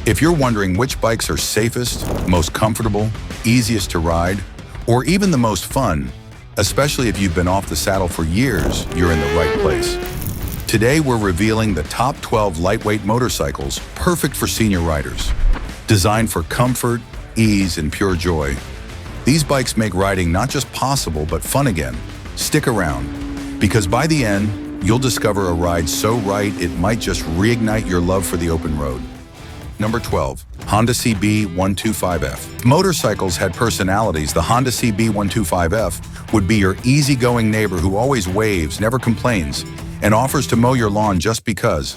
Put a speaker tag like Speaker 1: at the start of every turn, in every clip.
Speaker 1: If you're wondering which bikes are safest, most comfortable, easiest to ride, or even the most fun, especially if you've been off the saddle for years, you're in the right place. Today, we're revealing the top 12 lightweight motorcycles perfect for senior riders. Designed for comfort, ease, and pure joy. These bikes make riding not just possible, but fun again. Stick around, because by the end, you'll discover a ride so right it might just reignite your love for the open road. Number 12, Honda CB125F. Motorcycles had personalities. The Honda CB125F would be your easygoing neighbor who always waves, never complains, and offers to mow your lawn just because.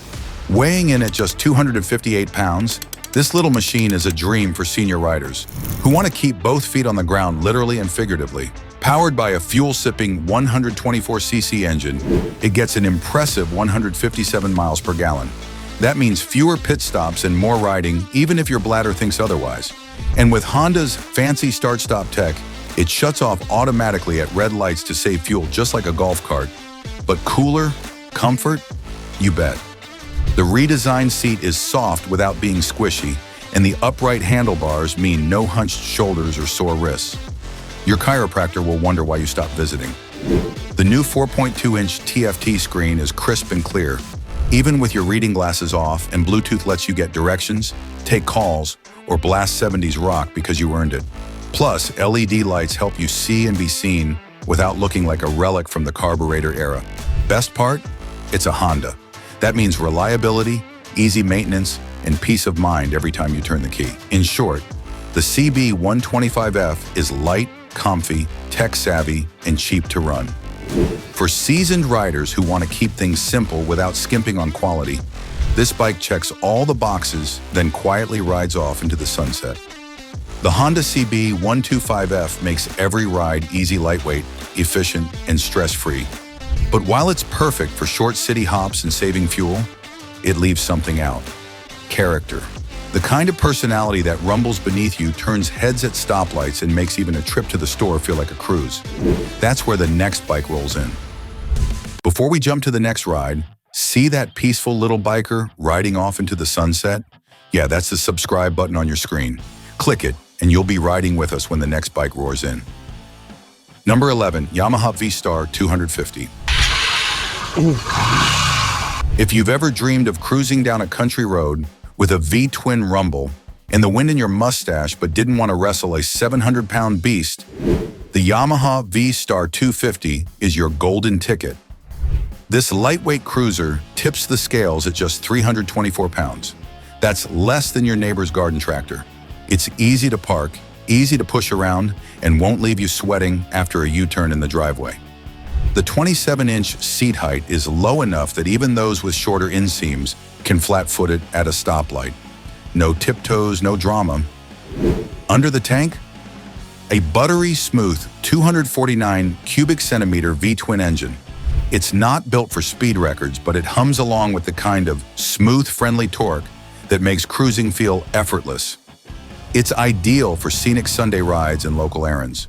Speaker 1: Weighing in at just 258 pounds, this little machine is a dream for senior riders who want to keep both feet on the ground literally and figuratively. Powered by a fuel-sipping 124cc engine, it gets an impressive 157 miles per gallon. That means fewer pit stops and more riding, even if your bladder thinks otherwise. And with Honda's fancy start-stop tech, it shuts off automatically at red lights to save fuel just like a golf cart. But cooler, comfort, you bet. The redesigned seat is soft without being squishy, and the upright handlebars mean no hunched shoulders or sore wrists. Your chiropractor will wonder why you stopped visiting. The new 4.2-inch TFT screen is crisp and clear, even with your reading glasses off, and Bluetooth lets you get directions, take calls, or blast 70s rock because you earned it. Plus, LED lights help you see and be seen without looking like a relic from the carburetor era. Best part? It's a Honda. That means reliability, easy maintenance, and peace of mind every time you turn the key. In short, the CB125F is light, comfy, tech-savvy, and cheap to run. For seasoned riders who want to keep things simple without skimping on quality, this bike checks all the boxes, then quietly rides off into the sunset. The Honda CB125F makes every ride easy, lightweight, efficient, and stress-free. But while it's perfect for short city hops and saving fuel, it leaves something out: character. The kind of personality that rumbles beneath you, turns heads at stoplights, and makes even a trip to the store feel like a cruise. That's where the next bike rolls in. Before we jump to the next ride, see that peaceful little biker riding off into the sunset? Yeah, that's the subscribe button on your screen. Click it, and you'll be riding with us when the next bike roars in. Number 11, Yamaha Vstar 250. If you've ever dreamed of cruising down a country road with a V-twin rumble and the wind in your mustache but didn't want to wrestle a 700-pound beast, the Yamaha Vstar 250 is your golden ticket. This lightweight cruiser tips the scales at just 324 pounds. That's less than your neighbor's garden tractor. It's easy to park, easy to push around, and won't leave you sweating after a U-turn in the driveway. The 27-inch seat height is low enough that even those with shorter inseams can flat-foot it at a stoplight. No tiptoes, no drama. Under the tank, a buttery smooth 249 cubic centimeter V-twin engine. It's not built for speed records, but it hums along with the kind of smooth, friendly torque that makes cruising feel effortless. It's ideal for scenic Sunday rides and local errands.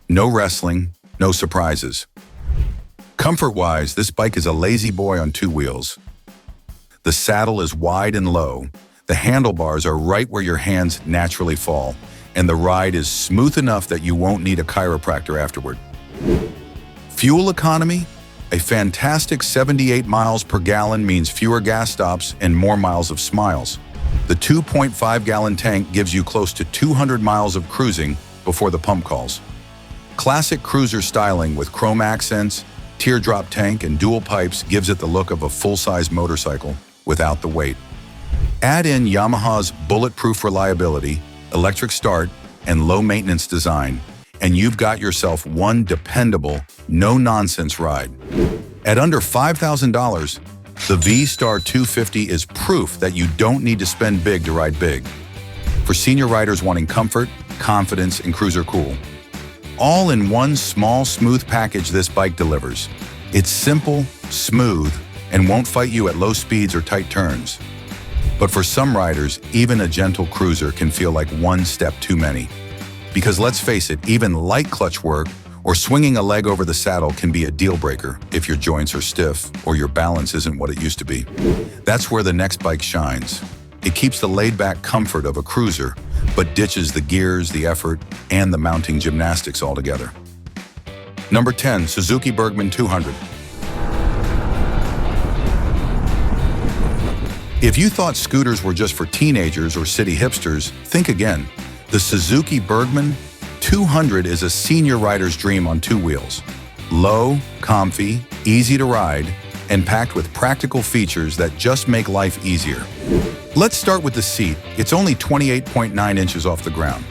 Speaker 1: No wrestling, no surprises. Comfort-wise, this bike is a lazy boy on two wheels. The saddle is wide and low, the handlebars are right where your hands naturally fall, and the ride is smooth enough that you won't need a chiropractor afterward. Fuel economy? A fantastic 78 miles per gallon means fewer gas stops and more miles of smiles. The 2.5-gallon tank gives you close to 200 miles of cruising before the pump calls. Classic cruiser styling with chrome accents, teardrop tank, and dual pipes gives it the look of a full-size motorcycle without the weight. Add in Yamaha's bulletproof reliability, electric start, and low-maintenance design, and you've got yourself one dependable, no-nonsense ride. At under $5,000, the Vstar 250 is proof that you don't need to spend big to ride big. For senior riders wanting comfort, confidence, and cruiser cool. All in one small, smooth package this bike delivers. It's simple, smooth, and won't fight you at low speeds or tight turns. But for some riders, even a gentle cruiser can feel like one step too many. Because let's face it, even light clutch work or swinging a leg over the saddle can be a deal breaker if your joints are stiff or your balance isn't what it used to be. That's where the next bike shines. It keeps the laid-back comfort of a cruiser, but ditches the gears, the effort, and the mounting gymnastics altogether. Number 10. Suzuki Bergman 200. If you thought scooters were just for teenagers or city hipsters, think again. The Suzuki Bergman 200 is a senior rider's dream on two wheels. Low, comfy, easy to ride, and packed with practical features that just make life easier. Let's start with the seat. It's only 28.9 inches off the ground.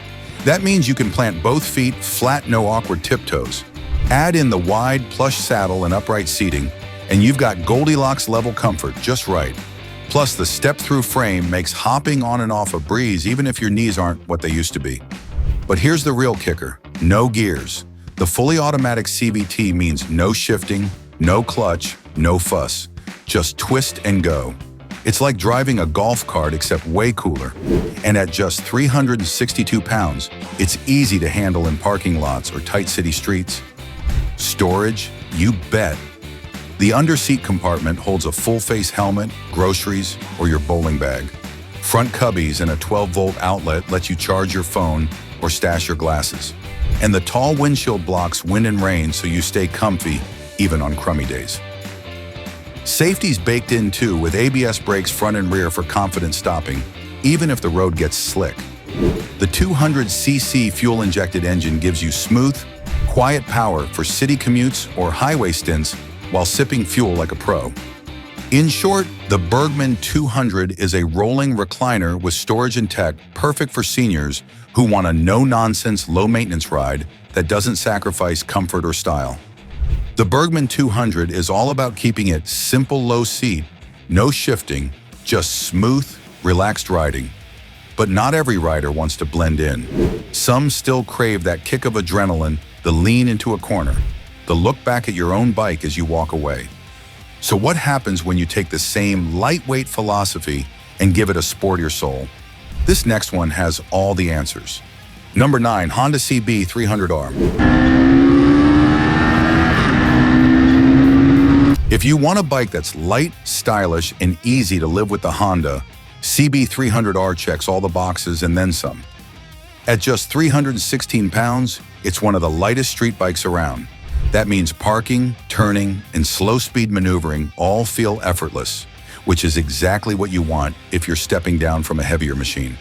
Speaker 1: That means you can plant both feet flat, no awkward tiptoes. Add in the wide, plush saddle and upright seating, and you've got Goldilocks level comfort just right. Plus, the step-through frame makes hopping on and off a breeze even if your knees aren't what they used to be. But here's the real kicker: no gears. The fully automatic CVT means no shifting, no clutch, no fuss. Just twist and go. It's like driving a golf cart except way cooler. And at just 362 pounds, it's easy to handle in parking lots or tight city streets. Storage? You bet. The underseat compartment holds a full-face helmet, groceries, or your bowling bag. Front cubbies and a 12-volt outlet let you charge your phone or stash your glasses. And the tall windshield blocks wind and rain so you stay comfy, even on crummy days. Safety's baked in too, with ABS brakes front and rear for confident stopping, even if the road gets slick. The 200cc fuel-injected engine gives you smooth, quiet power for city commutes or highway stints while sipping fuel like a pro. In short, the Bergman 200 is a rolling recliner with storage and tech, perfect for seniors who want a no-nonsense, low-maintenance ride that doesn't sacrifice comfort or style. The Bergman 200 is all about keeping it simple, low seat, no shifting, just smooth, relaxed riding. But not every rider wants to blend in. Some still crave that kick of adrenaline, the lean into a corner, the look back at your own bike as you walk away. So what happens when you take the same lightweight philosophy and give it a sportier soul? This next one has all the answers. Number 9. Honda CB300R. If you want a bike that's light, stylish, and easy to live with, the Honda CB300R checks all the boxes and then some. At just 316 pounds, it's one of the lightest street bikes around. That means parking, turning, and slow-speed maneuvering all feel effortless, which is exactly what you want if you're stepping down from a heavier machine.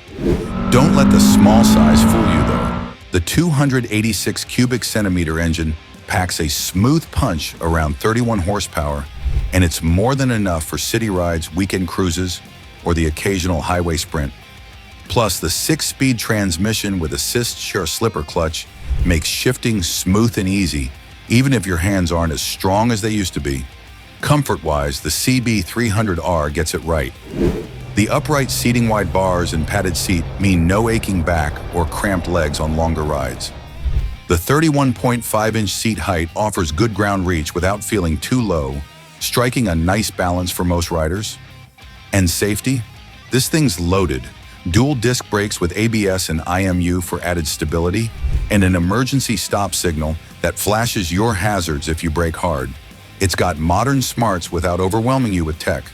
Speaker 1: Don't let the small size fool you, though. The 286 cubic centimeter engine packs a smooth punch around 31 horsepower, and it's more than enough for city rides, weekend cruises, or the occasional highway sprint. Plus, the 6-speed transmission with assist share slipper clutch makes shifting smooth and easy, even if your hands aren't as strong as they used to be. Comfort-wise, the CB300R gets it right. The upright seating-wide bars and padded seat mean no aching back or cramped legs on longer rides. The 31.5-inch seat height offers good ground reach without feeling too low, striking a nice balance for most riders. And safety? This thing's loaded. Dual disc brakes with ABS and IMU for added stability, and an emergency stop signal that flashes your hazards if you brake hard. It's got modern smarts without overwhelming you with tech.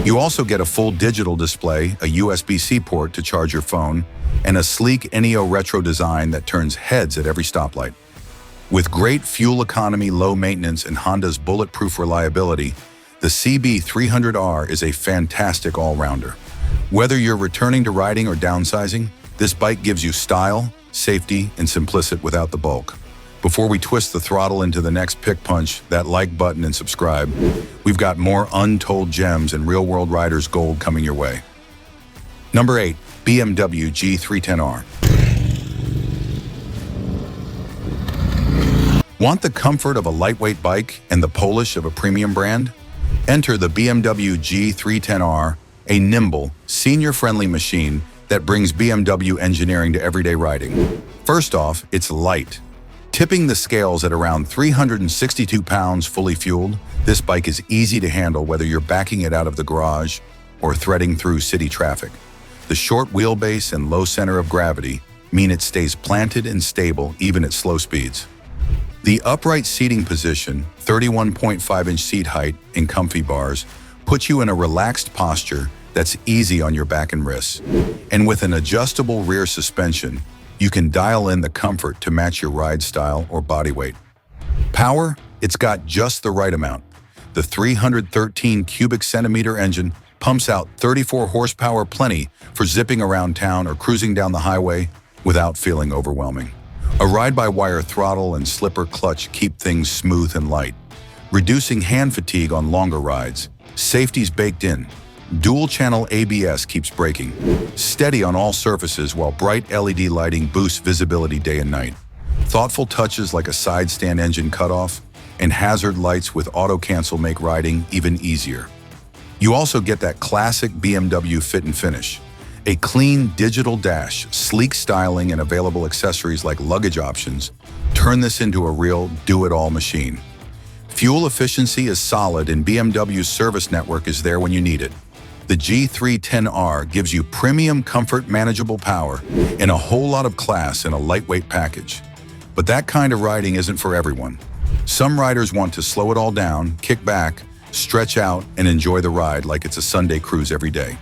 Speaker 1: You also get a full digital display, a USB-C port to charge your phone, and a sleek Neo retro design that turns heads at every stoplight. With great fuel economy, low maintenance, and Honda's bulletproof reliability, the CB300R is a fantastic all-rounder. Whether you're returning to riding or downsizing, this bike gives you style, safety, and simplicity without the bulk. Before we twist the throttle into the next pick punch, that like button and subscribe. We've got more untold gems and real-world riders gold coming your way. Number 8. BMW G310R. Want the comfort of a lightweight bike and the polish of a premium brand? Enter the BMW G310R, a nimble, senior-friendly machine that brings BMW engineering to everyday riding. First off, it's light. Tipping the scales at around 362 pounds fully fueled, this bike is easy to handle whether you're backing it out of the garage or threading through city traffic. The short wheelbase and low center of gravity mean it stays planted and stable even at slow speeds. The upright seating position, 31.5-inch seat height, and comfy bars, puts you in a relaxed posture that's easy on your back and wrists. And with an adjustable rear suspension, you can dial in the comfort to match your ride style or body weight. Power, it's got just the right amount. The 313 cubic centimeter engine pumps out 34 horsepower, plenty for zipping around town or cruising down the highway without feeling overwhelming. A ride-by-wire throttle and slipper clutch keep things smooth and light, reducing hand fatigue on longer rides. Safety's baked in. Dual-channel ABS keeps braking. Steady on all surfaces while bright LED lighting boosts visibility day and night. Thoughtful touches like a side stand engine cutoff and hazard lights with auto cancel make riding even easier. You also get that classic BMW fit and finish. A clean digital dash, sleek styling, and available accessories like luggage options turn this into a real do-it-all machine. Fuel efficiency is solid and BMW's service network is there when you need it. The G310R gives you premium comfort, manageable power, and a whole lot of class in a lightweight package. But that kind of riding isn't for everyone. Some riders want to slow it all down, kick back, stretch out, and enjoy the ride like it's a Sunday cruise every day.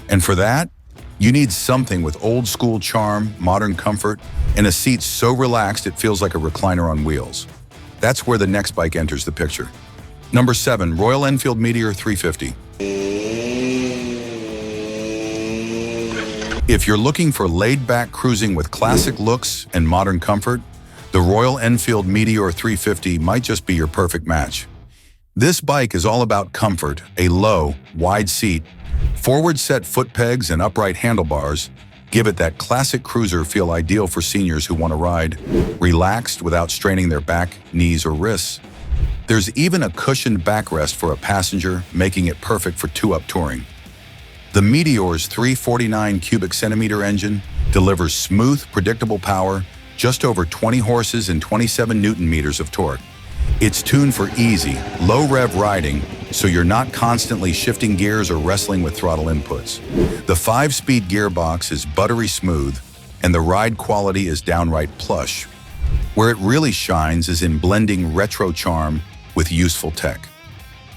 Speaker 1: And for that, you need something with old-school charm, modern comfort, and a seat so relaxed it feels like a recliner on wheels. That's where the next bike enters the picture. Number 7, Royal Enfield Meteor 350. If you're looking for laid-back cruising with classic looks and modern comfort, the Royal Enfield Meteor 350 might just be your perfect match. This bike is all about comfort, a low, wide seat, forward-set foot pegs, and upright handlebars give it that classic cruiser feel, ideal for seniors who want to ride relaxed without straining their back, knees, or wrists. There's even a cushioned backrest for a passenger, making it perfect for two-up touring. The Meteor's 349 cubic centimeter engine delivers smooth, predictable power, just over 20 horses and 27 newton meters of torque. It's tuned for easy, low-rev riding, so you're not constantly shifting gears or wrestling with throttle inputs. The 5-speed gearbox is buttery smooth, and the ride quality is downright plush. Where it really shines is in blending retro charm with useful tech.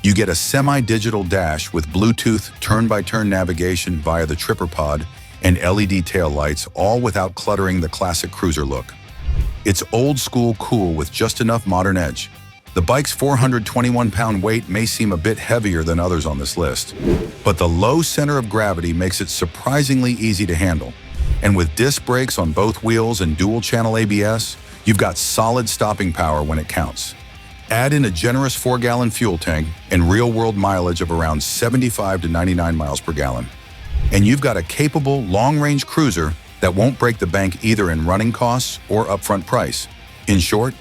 Speaker 1: You get a semi-digital dash with Bluetooth turn-by-turn navigation via the Tripper Pod and LED taillights, all without cluttering the classic cruiser look. It's old-school cool with just enough modern edge. The bike's 421-pound weight may seem a bit heavier than others on this list, but the low center of gravity makes it surprisingly easy to handle. And with disc brakes on both wheels and dual-channel ABS, you've got solid stopping power when it counts. Add in a generous 4-gallon fuel tank and real-world mileage of around 75 to 99 miles per gallon. And you've got a capable, long-range cruiser that won't break the bank either in running costs or upfront price. In short,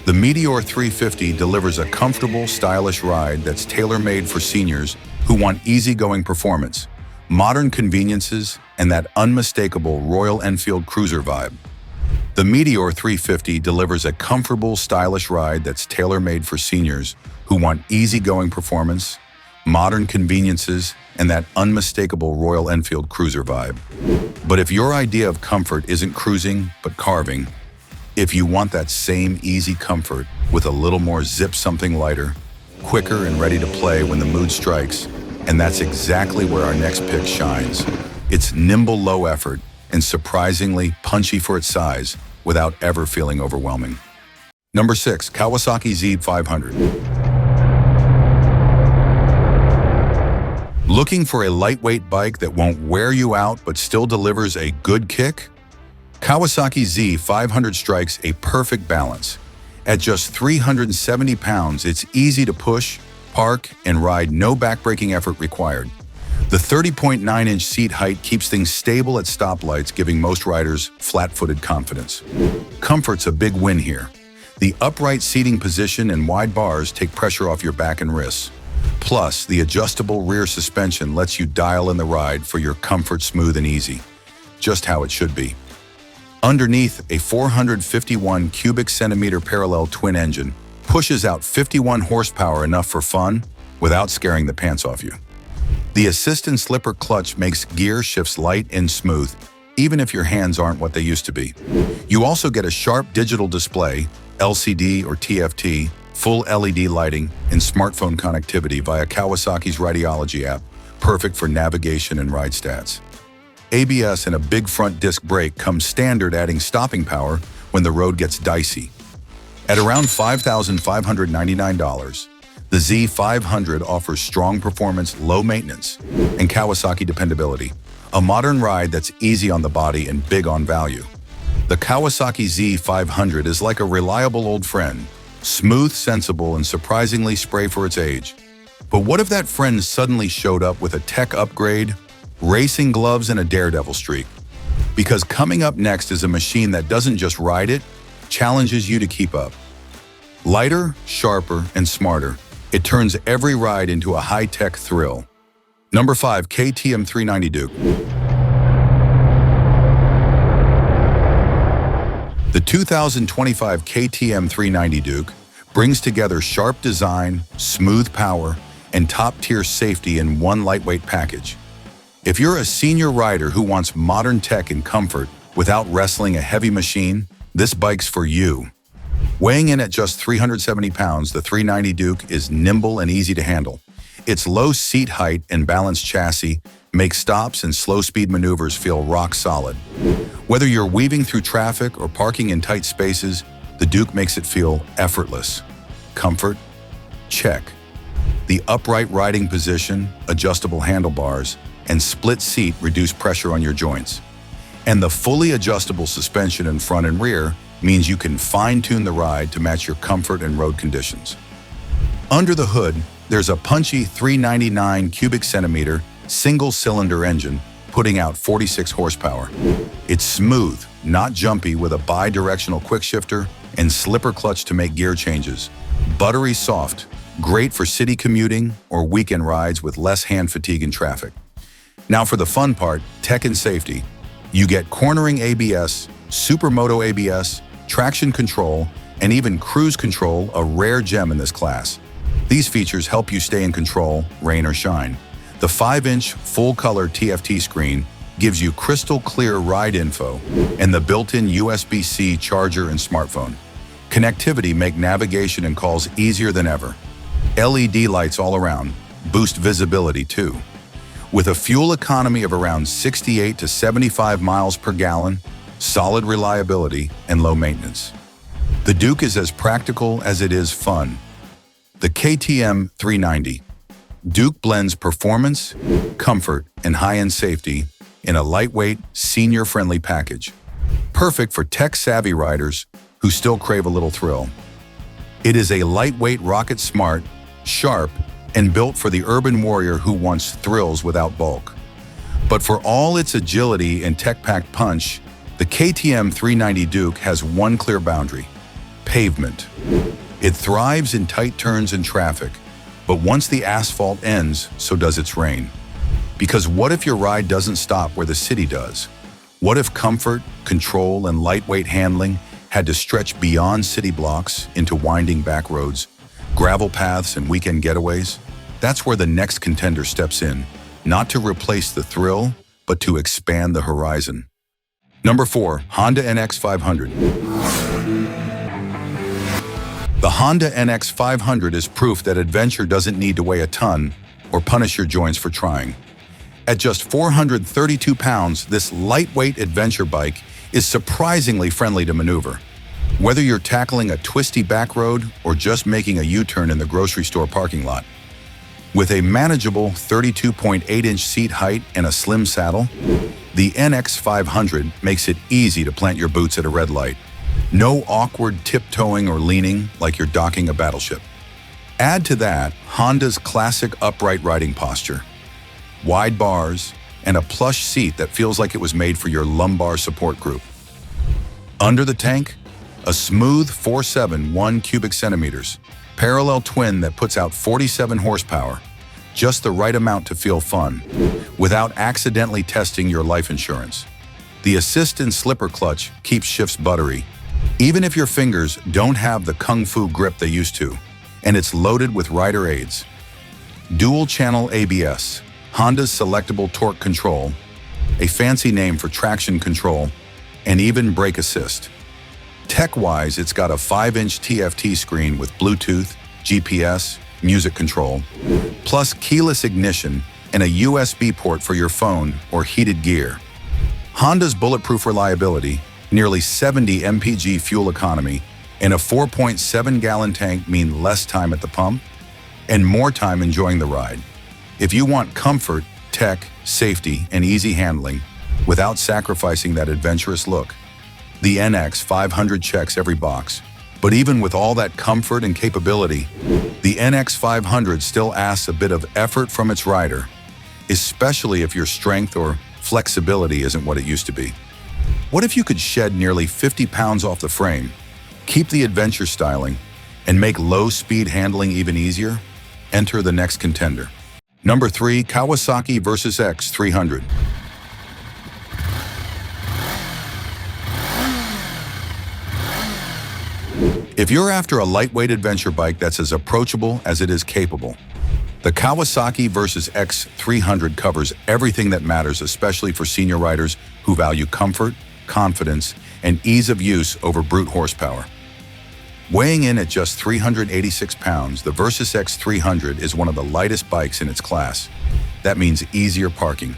Speaker 1: the Meteor 350 delivers a comfortable, stylish ride that's tailor-made for seniors who want easygoing performance, modern conveniences, and that unmistakable Royal Enfield cruiser vibe. The Meteor 350 delivers a comfortable, stylish ride that's tailor-made for seniors who want easygoing performance, modern conveniences, and that unmistakable Royal Enfield cruiser vibe. But if your idea of comfort isn't cruising, but carving, if you want that same easy comfort with a little more zip, something lighter, quicker and ready to play when the mood strikes, and that's exactly where our next pick shines. It's nimble, low effort, and surprisingly punchy for its size without ever feeling overwhelming. Number 6, Kawasaki Z500. Looking for a lightweight bike that won't wear you out but still delivers a good kick? Kawasaki Z500 strikes a perfect balance. At just 370 pounds, it's easy to push, park, and ride, no backbreaking effort required. The 30.9-inch seat height keeps things stable at stoplights, giving most riders flat-footed confidence. Comfort's a big win here. The upright seating position and wide bars take pressure off your back and wrists. Plus, the adjustable rear suspension lets you dial in the ride for your comfort, smooth and easy. Just how it should be. Underneath, a 451 cubic centimeter parallel twin engine pushes out 51 horsepower, enough for fun without scaring the pants off you. The assist and slipper clutch makes gear shifts light and smooth, even if your hands aren't what they used to be. You also get a sharp digital display, LCD or TFT, full LED lighting, and smartphone connectivity via Kawasaki's Radiology app, perfect for navigation and ride stats. ABS and a big front disc brake come standard, adding stopping power when the road gets dicey. At around $5,599, the Z500 offers strong performance, low maintenance, and Kawasaki dependability, a modern ride that's easy on the body and big on value. The Kawasaki Z500 is like a reliable old friend, smooth, sensible, and surprisingly spry for its age. But what if that friend suddenly showed up with a tech upgrade, racing gloves, and a daredevil streak? Because coming up next is a machine that doesn't just ride it, challenges you to keep up. Lighter, sharper, and smarter, it turns every ride into a high-tech thrill. Number 5. KTM 390 Duke. The 2025 KTM 390 Duke brings together sharp design, smooth power, and top-tier safety in one lightweight package. If you're a senior rider who wants modern tech and comfort without wrestling a heavy machine, this bike's for you. Weighing in at just 370 pounds, the 390 Duke is nimble and easy to handle. Its low seat height and balanced chassis make stops and slow-speed maneuvers feel rock solid. Whether you're weaving through traffic or parking in tight spaces, the Duke makes it feel effortless. Comfort? Check. The upright riding position, adjustable handlebars, and split seat reduce pressure on your joints. And the fully adjustable suspension in front and rear means you can fine-tune the ride to match your comfort and road conditions. Under the hood, there's a punchy 399 cubic centimeter single-cylinder engine putting out 46 horsepower. It's smooth, not jumpy, with a bi-directional quickshifter and slipper clutch to make gear changes. Buttery soft, great for city commuting or weekend rides with less hand fatigue in traffic. Now for the fun part, tech and safety. You get cornering ABS, supermoto ABS, traction control, and even cruise control, a rare gem in this class. These features help you stay in control, rain or shine. The 5-inch full-color TFT screen gives you crystal clear ride info, and the built-in USB-C charger and smartphone connectivity make navigation and calls easier than ever. LED lights all around boost visibility too. With a fuel economy of around 68 to 75 miles per gallon, solid reliability, and low maintenance, the Duke is as practical as it is fun. The KTM 390 Duke blends performance, comfort, and high-end safety in a lightweight, senior-friendly package. Perfect for tech-savvy riders who still crave a little thrill. It is a lightweight rocket smart, sharp, and built for the urban warrior who wants thrills without bulk. But for all its agility and tech-packed punch, the KTM 390 Duke has one clear boundary: pavement. It thrives in tight turns and traffic, but once the asphalt ends, so does its reign. Because what if your ride doesn't stop where the city does? What if comfort, control, and lightweight handling had to stretch beyond city blocks into winding back roads, gravel paths, and weekend getaways? That's where the next contender steps in, not to replace the thrill, but to expand the horizon. Number 4. Honda NX500. The Honda NX500 is proof that adventure doesn't need to weigh a ton or punish your joints for trying. At just 432 pounds, this lightweight adventure bike is surprisingly friendly to maneuver. Whether you're tackling a twisty back road or just making a U-turn in the grocery store parking lot. With a manageable 32.8-inch seat height and a slim saddle, the NX500 makes it easy to plant your boots at a red light. No awkward tiptoeing or leaning like you're docking a battleship. Add to that Honda's classic upright riding posture, wide bars, and a plush seat that feels like it was made for your lumbar support group. Under the tank, a smooth 471 cubic centimeters, parallel twin that puts out 47 horsepower, just the right amount to feel fun, without accidentally testing your life insurance. The assist and slipper clutch keeps shifts buttery, even if your fingers don't have the kung fu grip they used to, and it's loaded with rider aids. Dual-channel ABS, Honda's selectable torque control, a fancy name for traction control, and even brake assist. Tech-wise, it's got a 5-inch TFT screen with Bluetooth, GPS, music control, plus keyless ignition and a USB port for your phone or heated gear. Honda's bulletproof reliability, nearly 70 mpg fuel economy, and a 4.7-gallon tank mean less time at the pump and more time enjoying the ride. If you want comfort, tech, safety, and easy handling without sacrificing that adventurous look, the NX500 checks every box. But even with all that comfort and capability, the NX500 still asks a bit of effort from its rider, especially if your strength or flexibility isn't what it used to be. What if you could shed nearly 50 pounds off the frame, keep the adventure styling, and make low-speed handling even easier? Enter the next contender. Number 3, Kawasaki vs X300. If you're after a lightweight adventure bike that's as approachable as it is capable, the Kawasaki vs X300 covers everything that matters, especially for senior riders who value comfort, confidence, and ease of use over brute horsepower. Weighing in at just 386 pounds, the Vs X300 is one of the lightest bikes in its class. That means easier parking,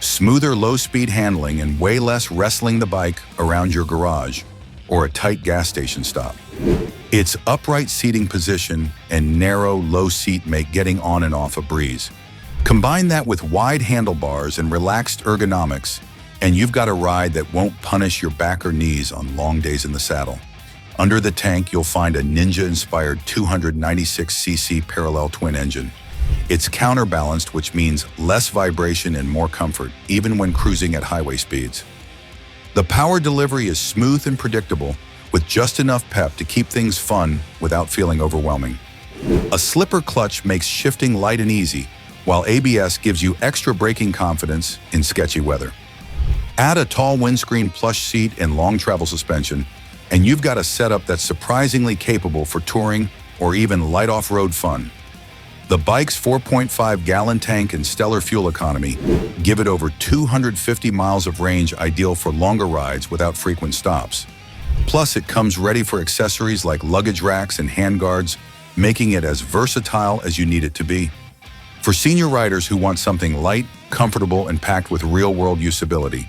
Speaker 1: smoother low-speed handling, and way less wrestling the bike around your garage or a tight gas station stop. Its upright seating position and narrow, low seat make getting on and off a breeze. Combine that with wide handlebars and relaxed ergonomics, and you've got a ride that won't punish your back or knees on long days in the saddle. Under the tank, you'll find a Ninja-inspired 296cc parallel twin engine. It's counterbalanced, which means less vibration and more comfort, even when cruising at highway speeds. The power delivery is smooth and predictable, with just enough pep to keep things fun without feeling overwhelming. A slipper clutch makes shifting light and easy, while ABS gives you extra braking confidence in sketchy weather. Add a tall windscreen plush seat and long travel suspension, and you've got a setup that's surprisingly capable for touring or even light off-road fun. The bike's 4.5-gallon tank and stellar fuel economy give it over 250 miles of range, ideal for longer rides without frequent stops. Plus, it comes ready for accessories like luggage racks and handguards, making it as versatile as you need it to be. For senior riders who want something light, comfortable, and packed with real-world usability,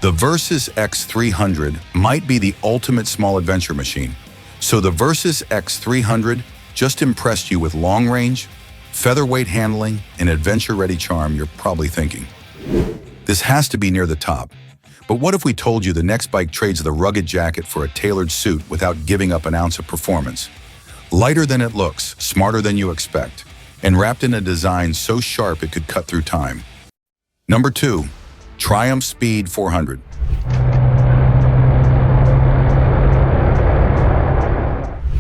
Speaker 1: the Vs X300 might be the ultimate small adventure machine. So the Vs X300 just impressed you with long range, featherweight handling, and adventure-ready charm. You're probably thinking, this has to be near the top. But what if we told you the next bike trades the rugged jacket for a tailored suit without giving up an ounce of performance? Lighter than it looks, smarter than you expect, and wrapped in a design so sharp it could cut through time. Number 2, Triumph Speed 400.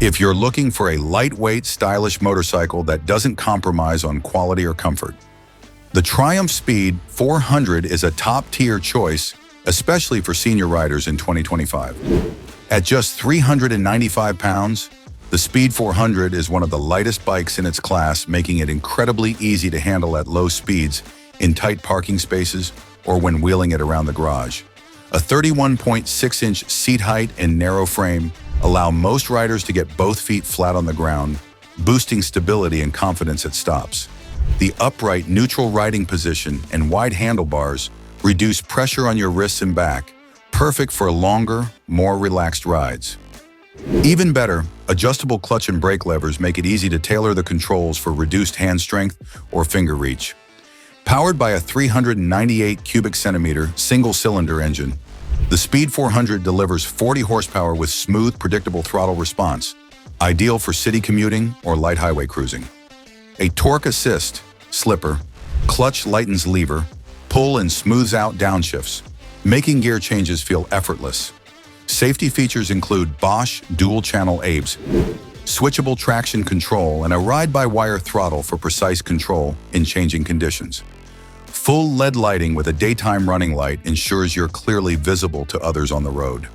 Speaker 1: If you're looking for a lightweight, stylish motorcycle that doesn't compromise on quality or comfort, the Triumph Speed 400 is a top-tier choice, especially for senior riders in 2025. At just 395 pounds, the Speed 400 is one of the lightest bikes in its class, making it incredibly easy to handle at low speeds, in tight parking spaces, or when wheeling it around the garage. A 31.6-inch seat height and narrow frame allow most riders to get both feet flat on the ground, boosting stability and confidence at stops. The upright, neutral riding position and wide handlebars reduce pressure on your wrists and back, perfect for longer, more relaxed rides. Even better, adjustable clutch and brake levers make it easy to tailor the controls for reduced hand strength or finger reach. Powered by a 398 cubic centimeter single-cylinder engine, the Speed 400 delivers 40 horsepower with smooth, predictable throttle response, ideal for city commuting or light highway cruising. A torque assist, slipper, clutch lightens lever, pull and smooths out downshifts, making gear changes feel effortless. Safety features include Bosch dual-channel ABS, switchable traction control, and a ride-by-wire throttle for precise control in changing conditions. Full LED lighting with a daytime running light ensures you're clearly visible to others on the road.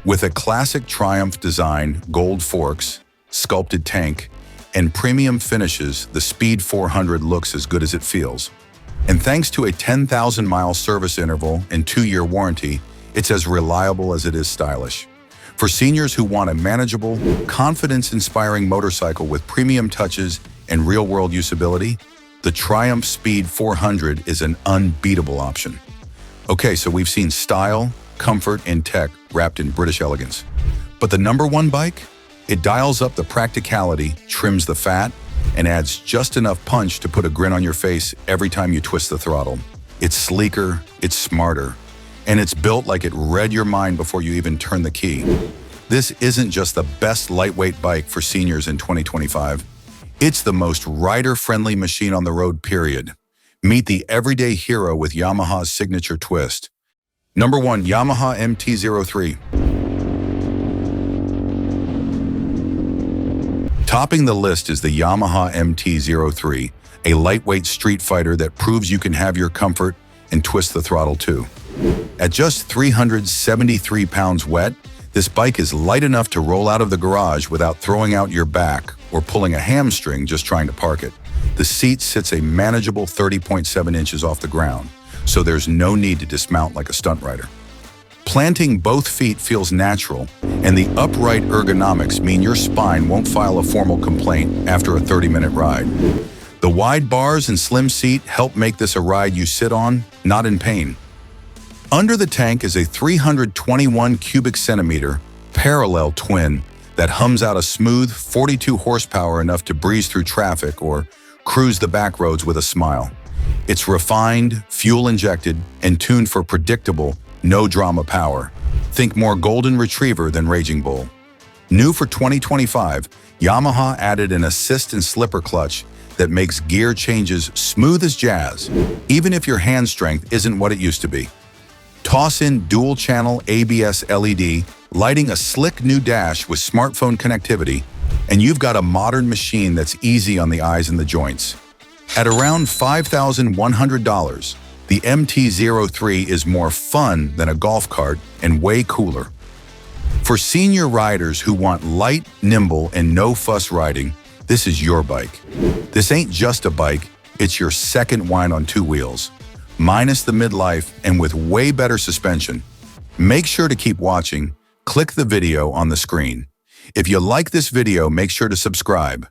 Speaker 1: With a classic Triumph design, gold forks, sculpted tank, and premium finishes, the Speed 400 looks as good as it feels. And thanks to a 10,000-mile service interval and 2-year warranty, it's as reliable as it is stylish. For seniors who want a manageable, confidence-inspiring motorcycle with premium touches and real-world usability, the Triumph Speed 400 is an unbeatable option. Okay, so we've seen style, comfort, and tech wrapped in British elegance. But the number one bike? It dials up the practicality, trims the fat, and adds just enough punch to put a grin on your face every time you twist the throttle. It's sleeker, it's smarter, and it's built like it read your mind before you even turn the key. This isn't just the best lightweight bike for seniors in 2025. It's the most rider-friendly machine on the road, period. Meet the everyday hero with Yamaha's signature twist. Number 1. Yamaha MT03. Topping the list is the Yamaha MT03, a lightweight street fighter that proves you can have your comfort and twist the throttle too. At just 373 pounds wet, this bike is light enough to roll out of the garage without throwing out your back or pulling a hamstring just trying to park it. The seat sits a manageable 30.7 inches off the ground, so there's no need to dismount like a stunt rider. Planting both feet feels natural, and the upright ergonomics mean your spine won't file a formal complaint after a 30-minute ride. The wide bars and slim seat help make this a ride you sit on, not in pain. Under the tank is a 321 cubic centimeter parallel twin that hums out a smooth 42 horsepower enough to breeze through traffic or cruise the back roads with a smile. It's refined, fuel-injected, and tuned for predictable, no-drama power. Think more Golden Retriever than Raging Bull. New for 2025, Yamaha added an assist and slipper clutch that makes gear changes smooth as jazz, even if your hand strength isn't what it used to be. Toss in dual-channel ABS LED, lighting a slick new dash with smartphone connectivity, and you've got a modern machine that's easy on the eyes and the joints. At around $5,100, the MT03 is more fun than a golf cart and way cooler. For senior riders who want light, nimble, and no-fuss riding, this is your bike. This ain't just a bike, it's your second wine on two wheels, minus the midlife and with way better suspension. Make sure to keep watching. Click the video on the screen. If you like this video, make sure to subscribe.